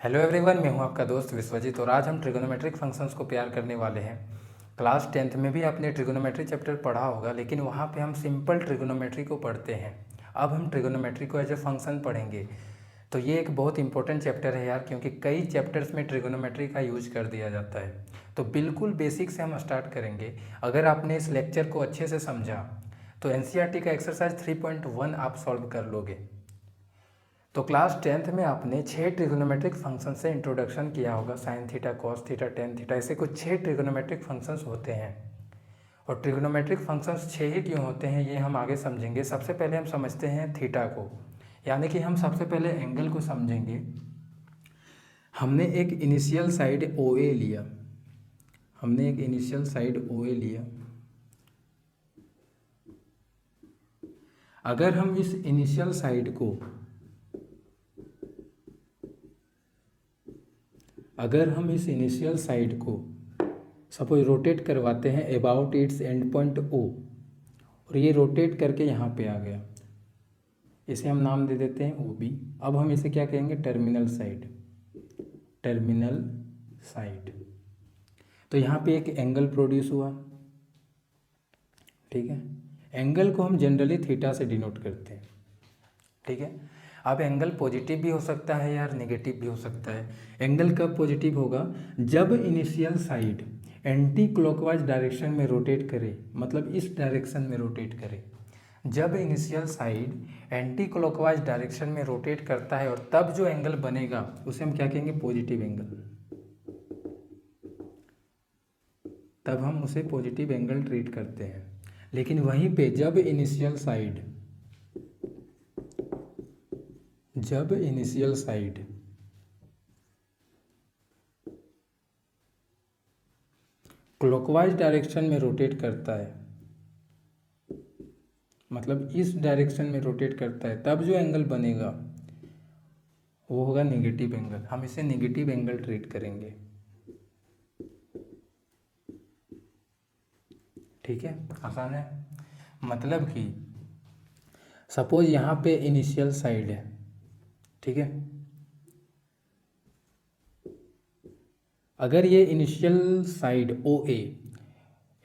Hello everyone, मैं हूं आपका दोस्त विश्वजीत और आज हम ट्रिगोनोमेट्रिक फंक्शंस को प्यार करने वाले हैं। क्लास 10th में भी आपने ट्रिगोनोमेट्री चैप्टर पढ़ा होगा, लेकिन वहां पे हम सिंपल ट्रिगोनोमेट्री को पढ़ते हैं। अब हम ट्रिगोनोमेट्री को एज ए फंक्शन पढ़ेंगे। तो ये एक बहुत इंपॉर्टेंट चैप्टर है यार, क्योंकि कई चैप्टर्स में ट्रिगोनोमेट्री का यूज कर दिया जाता है। तो बिल्कुल बेसिक से हम स्टार्ट करेंगे। अगर आपने इस लेक्चर को अच्छे से समझा तो एनसीईआरटी का एक्सरसाइज 3.1 आप सॉल्व कर लोगे। तो क्लास 10th में आपने 6 ट्रिगोनोमेट्रिक फंक्शन से इंट्रोडक्शन किया होगा। Sine theta, cos theta, tan theta, ऐसे कुछ 6 ट्रिगोनोमेट्रिक फंक्शंस होते हैं। और ट्रिगोनोमेट्रिक फंक्शंस 6 ही क्यों होते हैं ये हम आगे समझेंगे। सबसे पहले हम समझते हैं थीटा को, यानी कि हम सबसे पहले एंगल को समझेंगे। हमने एक इनिशियल साइड OA लिया, अगर हम इस इनिशियल साइड को सपोज रोटेट करवाते हैं about it's and point O, और ये रोटेट करके यहाँ पे आ गया, इसे हम नाम दे देते हैं OB। अब हम इसे क्या कहेंगे? Terminal side. तो यहाँ पे एक एंगल प्रोड्यूस हुआ, ठीक है। एंगल को हम जनरली थीटा से डिनोट करते हैं, ठीक है। अब एंगल पॉजिटिव भी हो सकता है यार, नेगेटिव भी हो सकता है। एंगल कब पॉजिटिव होगा? जब initial side anti clockwise direction में रोटेट करे, मतलब इस डायरेक्शन में रोटेट करे। जब initial side anti clockwise direction में रोटेट करता है और तब जो एंगल बनेगा उसे हम क्या कहेंगे? Positive angle. तब हम उसे पॉजिटिव एंगल ट्रीट करते हैं। लेकिन वहीं पे जब इनिशियल साइड क्लॉकवाइज डायरेक्शन में रोटेट करता है, मतलब इस डायरेक्शन में रोटेट करता है, तब जो एंगल बनेगा वो होगा नेगेटिव एंगल। हम इसे नेगेटिव एंगल ट्रीट करेंगे, ठीक है। आसान है। मतलब कि सपोज यहाँ पे इनिशियल साइड है, ठीक है। अगर ये initial side OA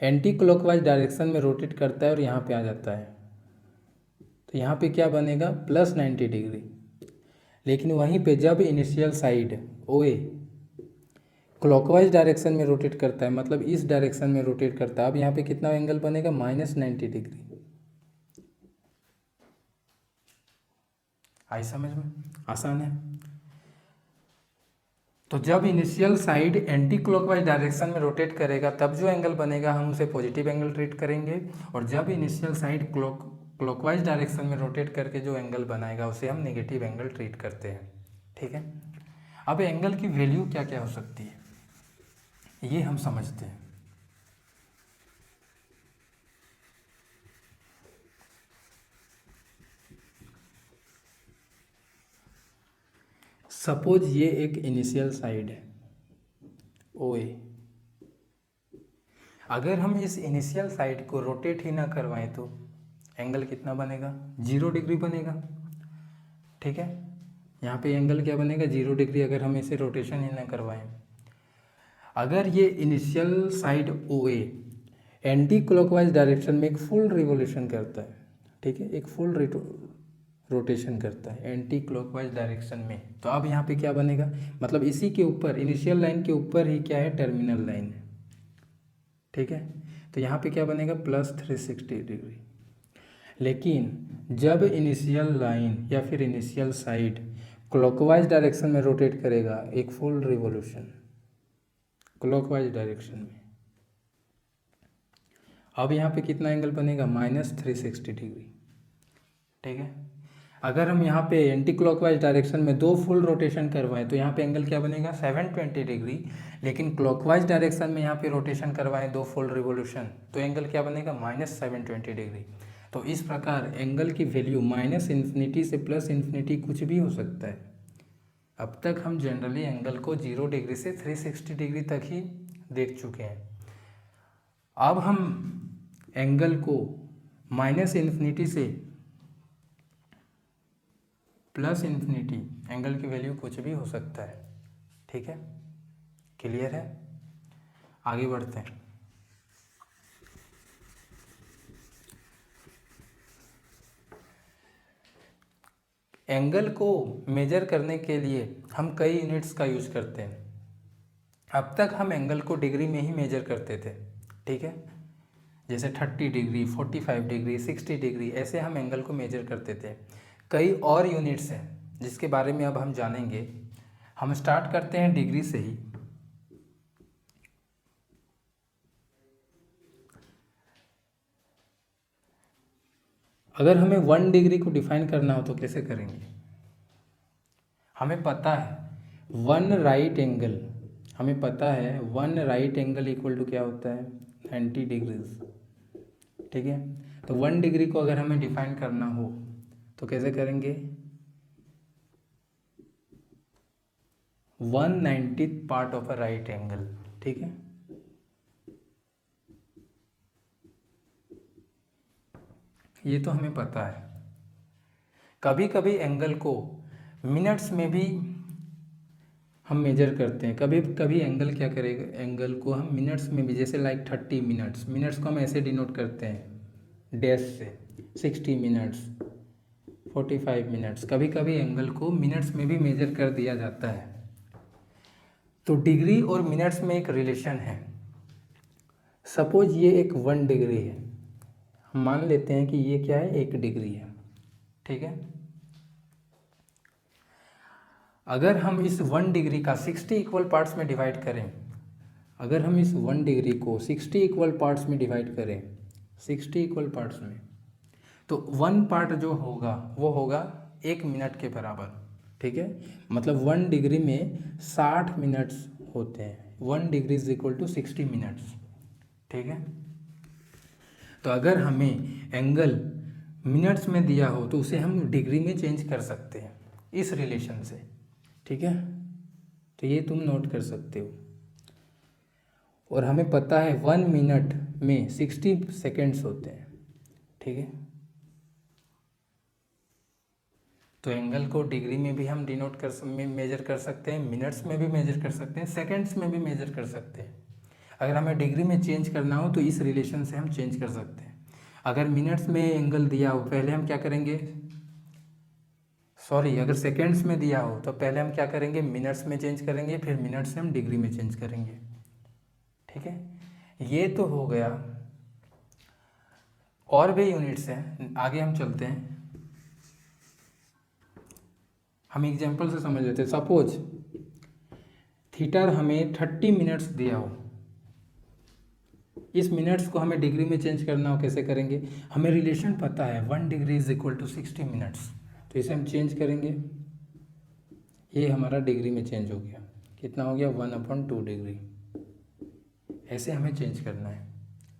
anti clockwise direction में रोटेट करता है और यहाँ पे आ जाता है, तो यहाँ पे क्या बनेगा? Plus 90 degree. लेकिन वहीं पे जब initial side OA clockwise direction में रोटेट करता है, मतलब इस डायरेक्शन में रोटेट करता है, अब यहाँ पे कितना एंगल बनेगा? -90 डिग्री। आई समझ में? आसान है। तो जब initial side anti clockwise direction में रोटेट करेगा तब जो एंगल बनेगा हम उसे पॉजिटिव एंगल ट्रीट करेंगे, और जब इनिशियल साइड क्लॉकवाइज डायरेक्शन में रोटेट करके जो एंगल बनाएगा उसे हम नेगेटिव एंगल ट्रीट करते हैं, ठीक है। अब एंगल की वैल्यू क्या क्या हो सकती है ये हम समझते हैं। सपोज ये एक इनिशियल साइड है OA, अगर हम इस इनिशियल साइड को रोटेट ही ना करवाएं तो एंगल कितना बनेगा? 0 डिग्री बनेगा, ठीक है। यहाँ पे एंगल क्या बनेगा? 0 डिग्री, अगर हम इसे रोटेशन ही ना करवाएं। अगर ये initial side OA anti clockwise direction में एक फुल रिवोल्यूशन करता है, ठीक है, एक फुल रोटेशन करता है एंटी क्लॉकवाइज डायरेक्शन में, तो अब यहाँ पे क्या बनेगा? मतलब इसी के ऊपर, इनिशियल लाइन के ऊपर ही क्या है? टर्मिनल लाइन है, ठीक है। तो यहाँ पे क्या बनेगा? Plus 360 degree. लेकिन जब इनिशियल लाइन या फिर इनिशियल साइड क्लॉकवाइज डायरेक्शन में रोटेट करेगा, एक फुल रिवॉल्यूशन क्लॉकवाइज डायरेक्शन में, अब यहाँ पे कितना एंगल बनेगा? -360 डिग्री, ठीक है। अगर हम यहाँ पे एंटी क्लॉकवाइज डायरेक्शन में 2 फुल रोटेशन करवाएं तो यहाँ पे एंगल क्या बनेगा? 720 डिग्री। लेकिन क्लॉकवाइज डायरेक्शन में यहाँ पे रोटेशन करवाएं 2 फुल रिवोल्यूशन, तो एंगल क्या बनेगा? -720 डिग्री। तो इस प्रकार एंगल की वैल्यू -∞ से +∞ कुछ भी हो सकता है। अब तक हम जनरली एंगल को 0 डिग्री से 360 डिग्री तक ही देख चुके हैं। अब हम एंगल को -∞ से +∞, एंगल की वैल्यू कुछ भी हो सकता है, ठीक है, क्लियर है? आगे बढ़ते हैं। एंगल को मेजर करने के लिए हम कई यूनिट्स का यूज करते हैं। अब तक हम एंगल को डिग्री में ही मेजर करते थे, ठीक है, जैसे 30 डिग्री, 45 डिग्री, 60 डिग्री, ऐसे हम एंगल को मेजर करते थे। कई और यूनिट्स हैं जिसके बारे में अब हम जानेंगे। हम स्टार्ट करते हैं डिग्री से ही। अगर हमें 1 डिग्री को डिफाइन करना हो तो कैसे करेंगे? हमें पता है 1 राइट एंगल, हमें पता है 1 राइट एंगल इक्वल टू क्या होता है? 90 डिग्रीज, ठीक है। तो 1 डिग्री को अगर हमें डिफाइन करना हो तो कैसे करेंगे? 1/90 part of a right angle, ठीक है। ये तो हमें पता है। कभी कभी एंगल को मिनट्स में भी हम मेजर करते हैं। कभी कभी एंगल क्या करेगा, एंगल को हम मिनट्स में भी, जैसे लाइक 30 मिनट्स, मिनट्स को हम ऐसे डिनोट करते हैं डैश से, 60 मिनट्स, 45 मिनट्स। कभी कभी एंगल को मिनट्स में भी मेजर कर दिया जाता है। तो डिग्री और मिनट्स में एक रिलेशन है। सपोज ये एक 1 डिग्री है, हम मान लेते हैं कि ये क्या है, 1 डिग्री है, ठीक है। अगर हम इस 1 डिग्री का 60 इक्वल पार्ट्स में डिवाइड करें, अगर हम इस 1 डिग्री को 60 इक्वल पार्ट्स में डिवाइड करें, 60 इक्वल पार्ट्स में, तो 1 पार्ट जो होगा वो होगा 1 मिनट के बराबर, ठीक है। मतलब 1 डिग्री में 60 मिनट्स होते हैं। 1 degree is equal to 60 minutes, ठीक है। तो अगर हमें एंगल मिनट्स में दिया हो तो उसे हम डिग्री में चेंज कर सकते हैं इस रिलेशन से, ठीक है। तो ये तुम नोट कर सकते हो। और हमें पता है 1 मिनट में 60 सेकेंड्स होते हैं, ठीक है। तो एंगल को डिग्री में भी हम डिनोट मेजर कर सकते हैं, मिनट्स में भी मेजर कर सकते हैं, सेकेंड्स में भी मेजर कर सकते हैं। अगर हमें डिग्री में चेंज करना हो तो इस रिलेशन से हम चेंज कर सकते हैं। अगर मिनट्स में एंगल दिया हो, पहले हम क्या करेंगे, सॉरी, अगर सेकेंड्स में दिया हो तो पहले हम क्या करेंगे, मिनट्स में चेंज करेंगे, फिर मिनट्स से हम डिग्री में चेंज करेंगे, ठीक है। ये तो हो गया। और भी यूनिट्स हैं, आगे हम चलते हैं। हम एग्जांपल से समझ लेते हैं। सपोज थीटा हमें 30 मिनट्स दिया हो, इस मिनट्स को हमें डिग्री में चेंज करना हो, कैसे करेंगे? हमें रिलेशन पता है 1 degree is equal to 60 minutes, तो इसे हम चेंज करेंगे। ये हमारा डिग्री में चेंज हो गया, कितना हो गया, 1/2 डिग्री। ऐसे हमें चेंज करना है,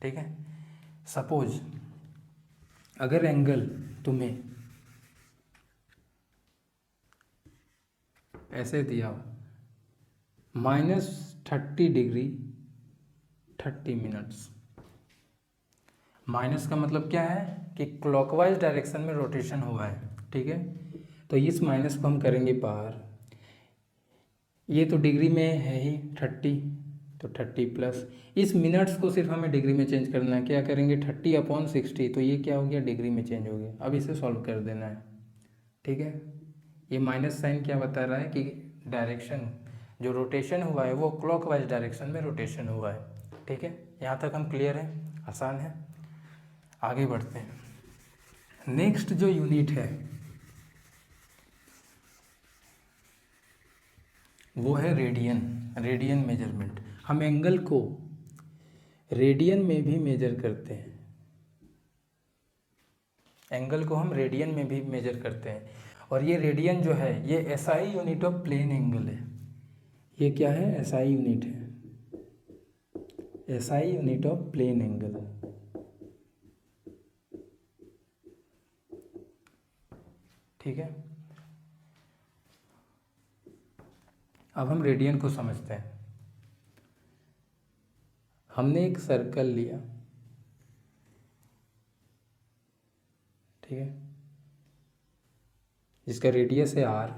ठीक है। सपोज अगर एंगल तुम्हें ऐसे दिया हो, -30 डिग्री 30 मिनट्स, माइनस का मतलब क्या है कि क्लॉकवाइज डायरेक्शन में रोटेशन हुआ है, ठीक है। तो इस माइनस को हम करेंगे बाहर। ये तो डिग्री में है ही 30, तो 30 प्लस इस मिनट्स को सिर्फ हमें डिग्री में चेंज करना है। क्या करेंगे, 30/60, तो ये क्या हो गया, डिग्री में चेंज हो गया। अब इसे सॉल्व कर देना है, ठीक है। ये माइनस साइन क्या बता रहा है कि डायरेक्शन, जो रोटेशन हुआ है वो क्लॉकवाइज डायरेक्शन में रोटेशन हुआ है, ठीक है। यहाँ तक हम क्लियर हैं, आसान है। आगे बढ़ते हैं। नेक्स्ट जो यूनिट है वो है रेडियन, रेडियन मेजरमेंट। हम एंगल को रेडियन में भी मेजर करते हैं, एंगल को हम रेडियन में भी मेजर करते हैं। और ये रेडियन जो है ये SI unit of plane angle है। ये क्या है, एसआई यूनिट है, SI unit of plane angle, ठीक है। अब हम रेडियन को समझते हैं। हमने एक सर्कल लिया, ठीक है, जिसका रेडियस है r,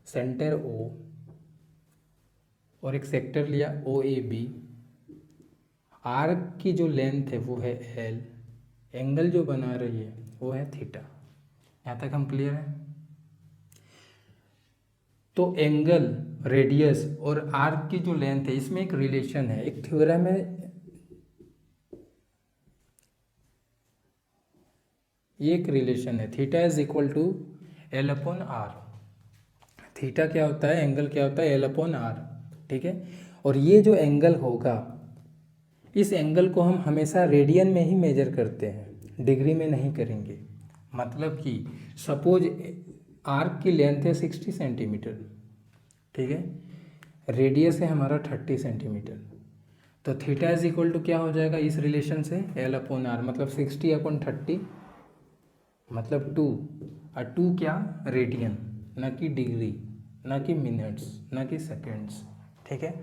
सेंटर O, और एक सेक्टर लिया OAB, आर्क की जो लेंथ है वो है L, एंगल जो बना रही है वो है थीटा। यहाँ तक हम क्लियर हैं? तो एंगल, रेडियस और आर्क की जो लेंथ है इसमें एक रिलेशन है, एक थ्योरम है, ये एक रिलेशन है, theta is equal to L/R। Theta क्या होता है, एंगल क्या होता है, L/R, ठीक है। और ये जो एंगल होगा, इस एंगल को हम हमेशा रेडियन में ही मेजर करते हैं, डिग्री में नहीं करेंगे। मतलब कि सपोज आर्क की लेंथ है 60 सेंटीमीटर, ठीक है, रेडियस है हमारा 30 सेंटीमीटर, तो थीटा इज इक्वल टू क्या हो जाएगा इस रिलेशन से, L/R, मतलब 60/30 मतलब 2, और 2 क्या, रेडियन, ना कि डिग्री, ना कि मिनट्स, ना कि सेकेंड्स, ठीक है।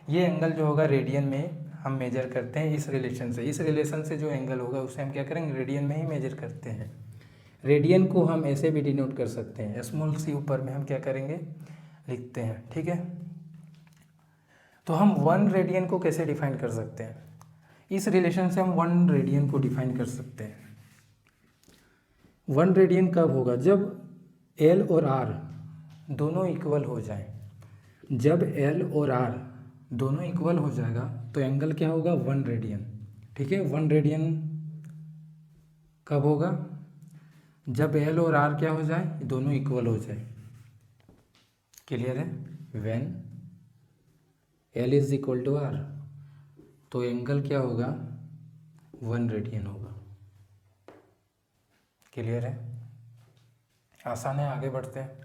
ये एंगल जो होगा रेडियन में हम मेजर करते हैं इस रिलेशन से। इस रिलेशन से जो एंगल होगा उसे हम क्या करेंगे, रेडियन में ही मेजर करते हैं। रेडियन को हम ऐसे भी डिनोट कर सकते हैं, स्मॉल सी ऊपर में हम क्या करेंगे, लिखते हैं, ठीक है। तो हम 1 रेडियन को कैसे डिफाइन कर सकते हैं, इस रिलेशन से हम 1 रेडियन को डिफाइन कर सकते हैं। 1 रेडियन कब होगा, जब L और R दोनों इक्वल हो जाएं। जब L और R दोनों इक्वल हो जाएगा तो एंगल क्या होगा, 1 रेडियन, ठीक है। 1 रेडियन कब होगा, जब L और R क्या हो जाए, दोनों इक्वल हो जाए। क्लियर है? When L is equal to R, तो एंगल क्या होगा, 1 रेडियन होगा। क्लियर है? आसान है, आगे बढ़ते हैं।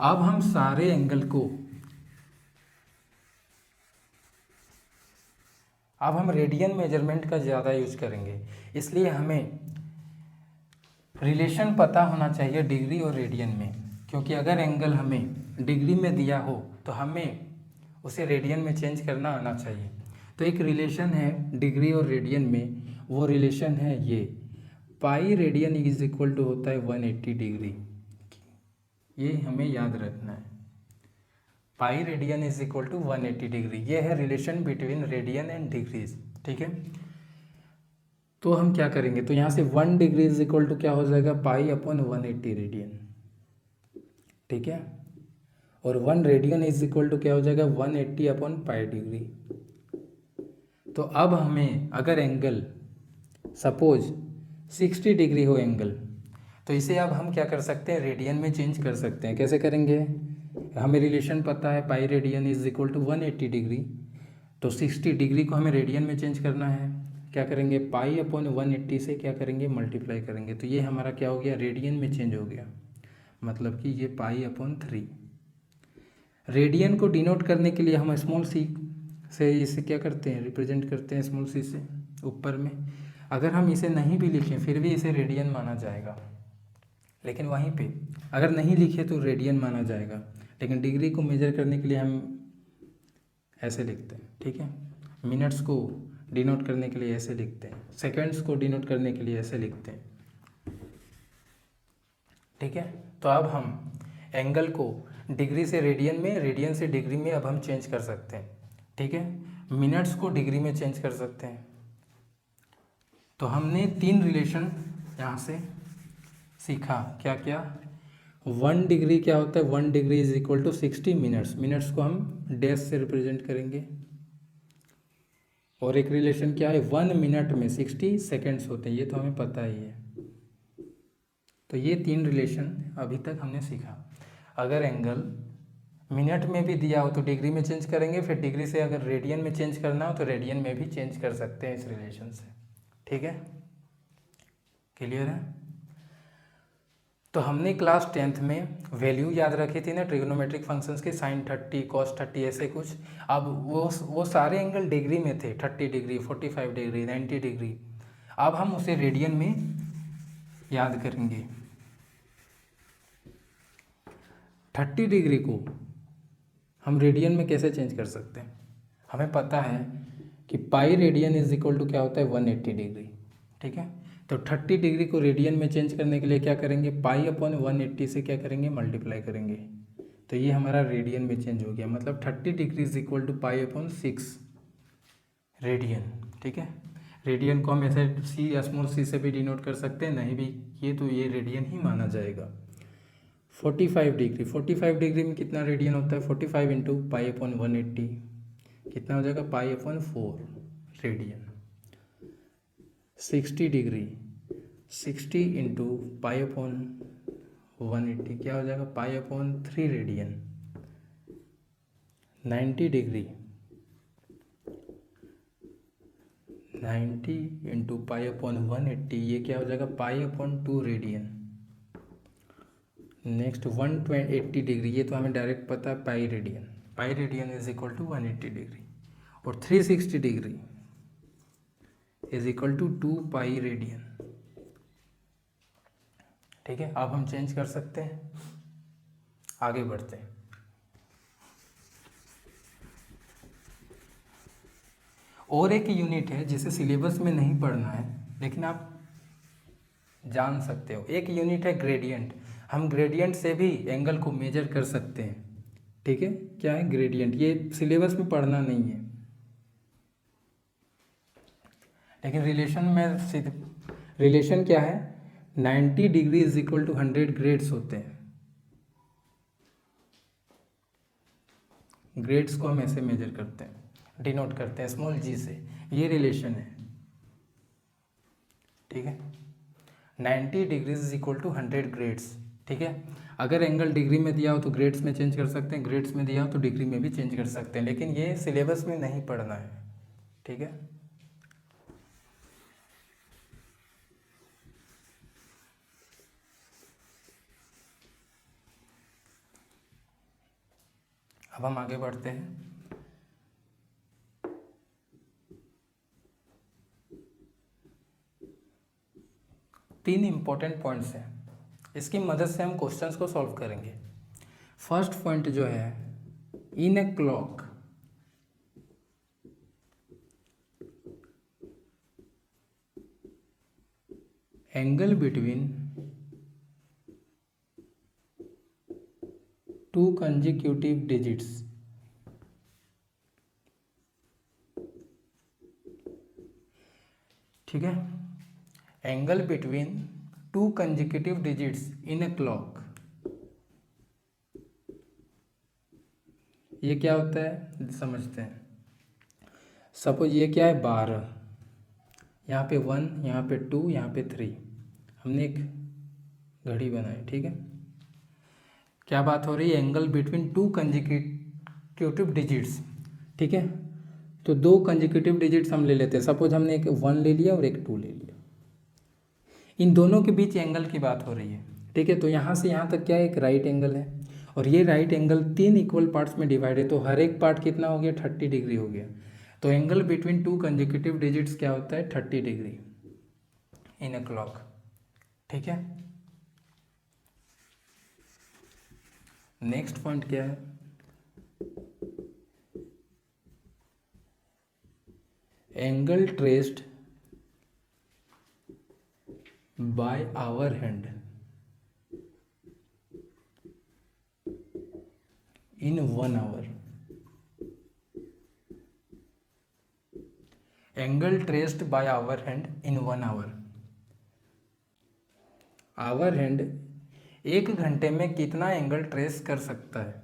अब हम सारे एंगल को, अब हम रेडियन मेजरमेंट का ज़्यादा यूज करेंगे, इसलिए हमें रिलेशन पता होना चाहिए डिग्री और रेडियन में, क्योंकि अगर एंगल हमें डिग्री में दिया हो तो हमें उसे रेडियन में चेंज करना आना चाहिए। तो एक रिलेशन है डिग्री और रेडियन में, वो रिलेशन है ये, pi radian is equal to होता है 180 डिग्री। ये हमें याद रखना है, pi radian is equal to 180 degree, ये है relation between radian and degrees, ठीक है। तो हम क्या करेंगे, तो यहाँ से 1 डिग्री इज इक्वल टू क्या हो जाएगा, पाई/180 रेडियन, ठीक है। और 1 रेडियन इज इक्वल टू क्या हो जाएगा, 180/पाई डिग्री। तो अब हमें अगर एंगल सपोज 60 डिग्री हो एंगल, तो इसे अब हम क्या कर सकते हैं, रेडियन में चेंज कर सकते हैं। कैसे करेंगे, हमें रिलेशन पता है pi radian is equal to 180 degree, तो 60 डिग्री को हमें रेडियन में चेंज करना है। क्या करेंगे, पाई/180 से क्या करेंगे, मल्टीप्लाई करेंगे, तो ये हमारा क्या हो गया, रेडियन में चेंज हो गया, मतलब कि ये पाई/3। रेडियन को डिनोट करने के लिए हम स्मॉल सी से इसे क्या करते हैं, रिप्रेजेंट करते हैं स्मॉल सी से ऊपर में। अगर हम इसे नहीं भी लिखें फिर भी इसे रेडियन माना जाएगा, लेकिन वहीं पे अगर नहीं लिखे तो रेडियन माना जाएगा, लेकिन डिग्री को मेजर करने के लिए हम ऐसे लिखते हैं, ठीक है। मिनट्स को डिनोट करने के लिए ऐसे लिखते हैं, सेकंड्स को डिनोट करने के लिए ऐसे लिखते हैं, ठीक है। तो अब हम एंगल को डिग्री से रेडियन में, रेडियन से डिग्री में अब हम चेंज कर सकते हैं, ठीक है। मिनट्स को डिग्री में चेंज कर सकते हैं। तो हमने 3 रिलेशन यहाँ से सीखा, क्या क्या, 1 डिग्री क्या होता है, 1 degree is equal to 60 minutes, minutes को हम डैश से रिप्रेजेंट करेंगे। और एक रिलेशन क्या है, 1 मिनट में 60 सेकेंड्स होते हैं, ये तो हमें पता ही है। तो ये 3 रिलेशन अभी तक हमने सीखा। अगर एंगल मिनट में भी दिया हो तो डिग्री में चेंज करेंगे, फिर डिग्री से अगर रेडियन में चेंज करना हो तो रेडियन में भी चेंज कर सकते हैं इस रिलेशन से, ठीक है। क्लियर है? तो हमने क्लास 10th में वैल्यू याद रखी थी ना ट्रिग्नोमेट्रिक फंक्शंस के, sin 30 cos 30 ऐसे कुछ। अब वो सारे एंगल डिग्री में थे, 30 डिग्री, 45 डिग्री, 90 डिग्री। अब हम उसे रेडियन में याद करेंगे। 30 डिग्री को हम रेडियन में कैसे चेंज कर सकते हैं, हमें पता है कि pi radian is equal to क्या होता है, 180 डिग्री, ठीक है। तो 30 डिग्री को रेडियन में चेंज करने के लिए क्या करेंगे, पाई अपॉन 180 से क्या करेंगे, मल्टीप्लाई करेंगे। तो ये हमारा रेडियन में चेंज हो गया, मतलब 30 degree is equal to pi upon 6 radian. ठीक है, रेडियन को हम ऐसे सी, स्मॉल सी से भी डिनोट कर सकते हैं, नहीं भी ये तो ये रेडियन ही माना जाएगा। 45 डिग्री, 45 डिग्री में कितना रेडियन होता है, 45 इंटू पाई अपॉन 180 कितना हो जाएगा, पाई upon 4 radian. 60 degree, 60 into pi upon 180 क्या हो जाएगा, पाई अपॉन 3 radian. 90 degree, 90 into pi upon 180 ये क्या हो जाएगा, पाई अपॉन 2 रेडियन। नेक्स्ट 180 डिग्री, ये तो हमें डायरेक्ट पता है, pi radian, pi radian is equal to 180 degree. और 360 degree is equal to 2 pi radian. ठीक है, अब हम चेंज कर सकते हैं, आगे बढ़ते हैं। और एक यूनिट है जिसे सिलेबस में नहीं पढ़ना है लेकिन आप जान सकते हो, एक यूनिट है ग्रेडियंट। हम ग्रेडियंट से भी एंगल को मेजर कर सकते हैं। ठीक है, क्या है ग्रेडियंट, ये सिलेबस में पढ़ना नहीं है लेकिन रिलेशन में रिलेशन क्या है, 90 degree is equal to 100 grades होते हैं। ग्रेड्स को हम ऐसे मेजर करते हैं, डिनोट करते हैं स्मॉल जी से, ये रिलेशन है। ठीक है, 90 degree is equal to 100 grades. ठीक है, अगर एंगल डिग्री में दिया हो तो ग्रेड्स में चेंज कर सकते हैं, ग्रेड्स में दिया हो तो डिग्री में भी चेंज कर सकते हैं, लेकिन ये सिलेबस में नहीं पढ़ना है। ठीक है, अब हम आगे बढ़ते हैं। तीन इंपॉर्टेंट पॉइंट्स हैं, इसकी मदद से हम क्वेश्चंस को सॉल्व करेंगे। फर्स्ट पॉइंट जो है, in a clock angle between two consecutive digits ठीक है, angle between two consecutive digits in a clock, ये क्या होता है समझते हैं। सपोज ये क्या है 12, यहाँ पे 1, यहाँ पे 2, यहाँ पे 3, हमने एक घड़ी बनाई। ठीक है, क्या बात हो रही है, angle between two consecutive digits. ठीक है, तो दो कंजिक्यूटिव डिजिट्स हम ले लेते हैं, सपोज हमने एक 1 ले लिया और एक 2 ले लिया, इन दोनों के बीच एंगल की बात हो रही है। ठीक है, तो यहाँ से यहाँ तक क्या है, एक राइट एंगल है और ये राइट एंगल 3 इक्वल पार्ट्स में डिवाइड है, तो हर एक पार्ट कितना हो गया, 30 डिग्री हो गया। तो angle between two consecutive digits क्या होता है, 30 डिग्री इन अ क्लॉक। ठीक है, नेक्स्ट पॉइंट क्या है, angle traced by hour hand in 1 hour. Angle traced by hour hand in 1 hour. Hour hand 1 घंटे में कितना एंगल ट्रेस कर सकता है।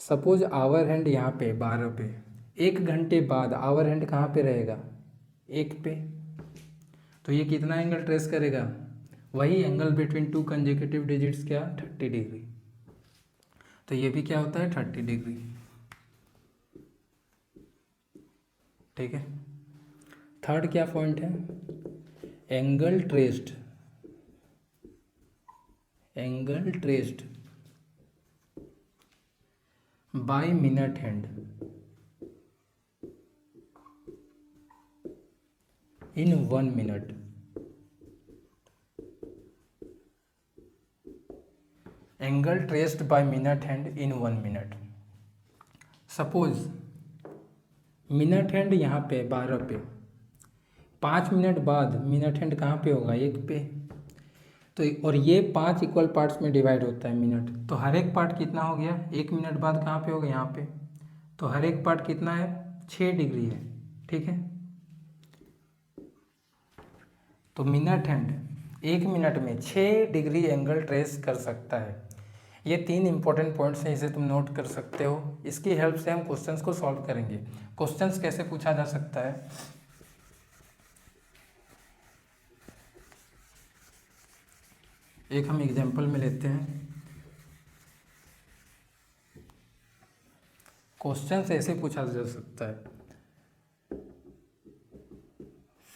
सपोज आवर हैंड यहाँ पे 12 पे, 1 घंटे बाद आवर हैंड कहाँ पे रहेगा, 1 पे, तो ये कितना एंगल ट्रेस करेगा, वही angle between two consecutive digits क्या, 30 डिग्री। तो ये भी क्या होता है, 30 डिग्री। ठीक है, थर्ड क्या पॉइंट है, angle traced by minute hand in 1 minute. Angle traced by minute hand in 1 minute. Suppose minute hand यहाँ पे 12 पे, 5 मिनट बाद मिनट हैंड कहाँ पे होगा, 1 पे। तो और ये 5 इक्वल पार्ट्स में डिवाइड होता है मिनट, तो हर एक पार्ट कितना हो गया, 1 मिनट बाद कहाँ पे होगा, यहाँ पे। तो हर एक पार्ट कितना है, 6 डिग्री है, ठीक है। तो मिनट हैंड 1 मिनट में 6 डिग्री एंगल ट्रेस कर सकता है। ये 3 इंपॉर्टेंट पॉइंट्स हैं, इसे तुम नोट कर सकते हो। इसकी हेल्प से हम क्वेश्चंस को सॉल्व करेंगे। क्वेश्चंस कैसे पूछा जा सकता है, एक हम एग्जांपल में लेते हैं। क्वेश्चंस ऐसे पूछा जा सकता है,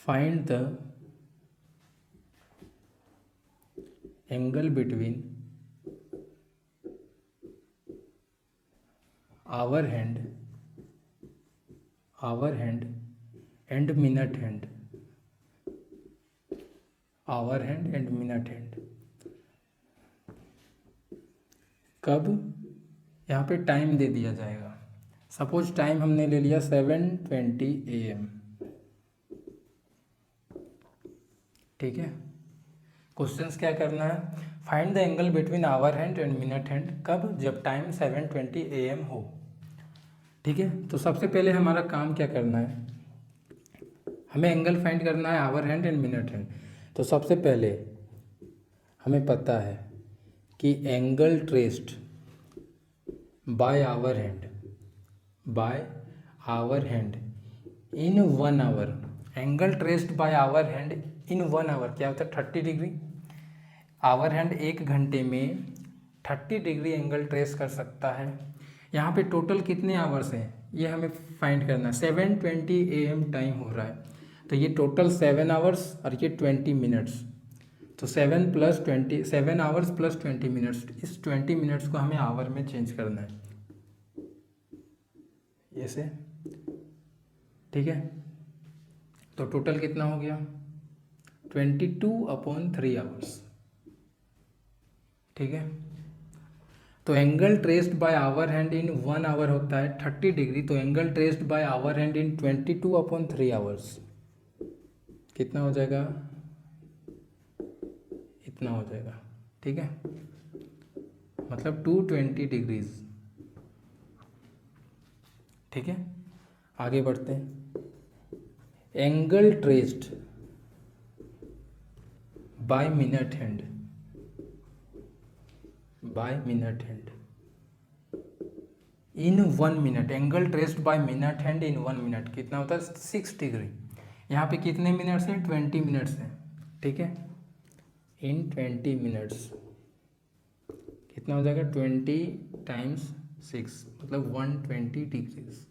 find the angle between hour hand and minute hand, hour hand and minute hand. कब, यहाँ पे टाइम दे दिया जाएगा। सपोज टाइम हमने ले लिया 7:20 AM, ठीक है। क्वेश्चंस क्या करना है, find the angle between hour hand and minute hand, कब, जब टाइम 7:20 AM हो, ठीक है। तो सबसे पहले हमारा काम क्या करना है, हमें एंगल फाइंड करना है hour hand and minute hand. तो सबसे पहले हमें पता है कि angle traced by hour hand in 1 hour, angle traced by hour hand in 1 hour क्या होता है, 30 डिग्री। आवर हैंड 1 घंटे में 30 डिग्री एंगल ट्रेस कर सकता है। यहाँ पे टोटल कितने आवर्स हैं ये हमें फाइंड करना है। 7:20 AM टाइम हो रहा है, तो ये टोटल 7 आवर्स और ये 20 मिनट्स। तो 7 + 20, 7 आवर्स + 20 मिनट्स। इस 20 मिनट्स को हमें आवर में चेंज करना है, ऐसे, ठीक है। तो टोटल कितना हो गया, 22/3 आवर्स, ठीक है। तो angle traced by hour hand in 1 hour होता है 30 डिग्री, तो angle traced by hour hand in 22/3 hours कितना हो जाएगा, इतना हो जाएगा, ठीक है। मतलब 220 डिग्रीज, ठीक है। आगे बढ़ते हैं, angle traced by minute hand in 1 minute, angle traced by minute hand in 1 minute कितना होता है, 6 डिग्री। यहाँ पे कितने मिनट्स हैं, 20 मिनट्स हैं, ठीक है। इन 20 मिनट्स कितना हो जाएगा, 20 × 6 मतलब 120 डिग्रीज।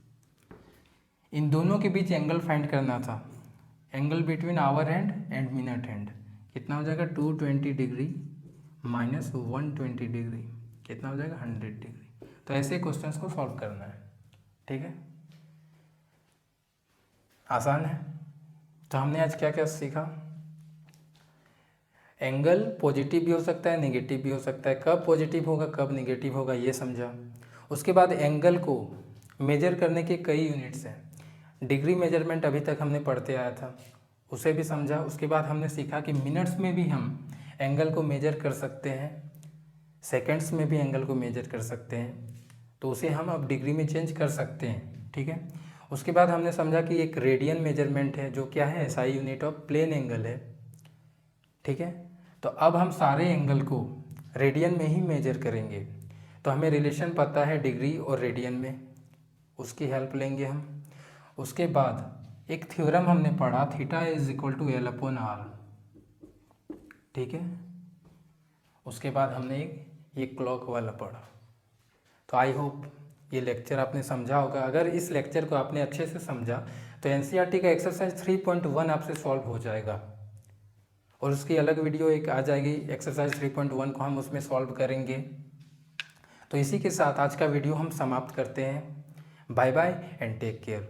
इन दोनों के बीच एंगल फाइंड करना था, angle between hour hand and minute hand कितना हो जाएगा, 220 डिग्री माइनस 120 डिग्री कितना हो जाएगा, 100 डिग्री। तो ऐसे क्वेश्चंस को सॉल्व करना है, ठीक है। आसान है। तो हमने आज क्या क्या सीखा, एंगल पॉजिटिव भी हो सकता है, नेगेटिव भी हो सकता है, कब पॉजिटिव होगा कब नेगेटिव होगा ये समझा। उसके बाद एंगल को मेजर करने के कई यूनिट्स हैं, डिग्री मेजरमेंट अभी तक हमने पढ़ते आया था, उसे भी समझा। उसके बाद हमने सीखा कि मिनट्स में भी हम एंगल को मेजर कर सकते हैं, सेकंड्स में भी एंगल को मेजर कर सकते हैं, तो उसे हम अब डिग्री में चेंज कर सकते हैं, ठीक है। उसके बाद हमने समझा कि एक रेडियन मेजरमेंट है जो क्या है, SI unit of plane angle है, ठीक है। तो अब हम सारे एंगल को रेडियन में ही मेजर करेंगे। तो हमें रिलेशन पता है डिग्री और रेडियन में, उसकी हेल्प लेंगे हम। उसके बाद एक थ्योरम हमने पढ़ा, θ = L/R, ठीक है। उसके बाद हमने ये क्लॉक वाला पढ़ा। तो आई होप ये लेक्चर आपने समझा होगा। अगर इस लेक्चर को आपने अच्छे से समझा तो NCERT का एक्सरसाइज 3.1 आपसे सॉल्व हो जाएगा, और उसकी अलग वीडियो एक आ जाएगी, एक्सरसाइज 3.1 को हम उसमें सॉल्व करेंगे। तो इसी के साथ आज का वीडियो हम समाप्त करते हैं। Bye bye and take care.